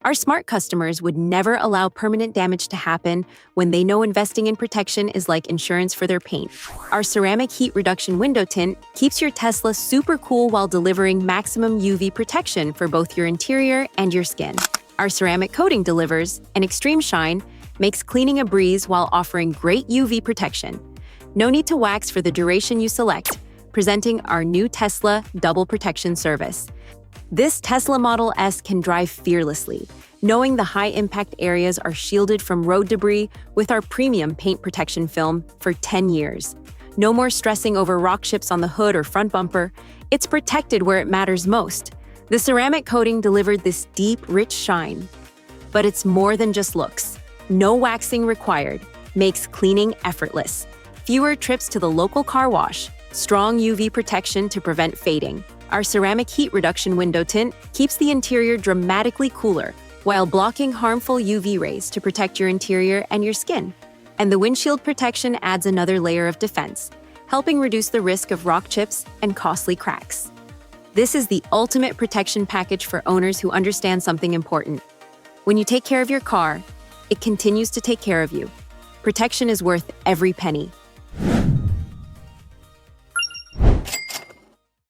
Our smart customers would never allow permanent damage to happen when they know investing in protection is like insurance for their paint. Our ceramic heat reduction window tint keeps your Tesla super cool while delivering maximum UV protection for both your interior and your skin. Our ceramic coating delivers an extreme shine, makes cleaning a breeze while offering great UV protection. No need to wax for the duration you select, presenting our new Tesla Double Protection service. This Tesla Model S can drive fearlessly, knowing the high-impact areas are shielded from road debris with our premium paint protection film for 10 years. No more stressing over rock chips on the hood or front bumper. It's protected where it matters most. The ceramic coating delivered this deep, rich shine. But it's more than just looks. No waxing required. Makes cleaning effortless. Fewer trips to the local car wash. Strong UV protection to prevent fading. Our ceramic heat reduction window tint keeps the interior dramatically cooler while blocking harmful UV rays to protect your interior and your skin. And the windshield protection adds another layer of defense, helping reduce the risk of rock chips and costly cracks. This is the ultimate protection package for owners who understand something important. When you take care of your car, it continues to take care of you. Protection is worth every penny.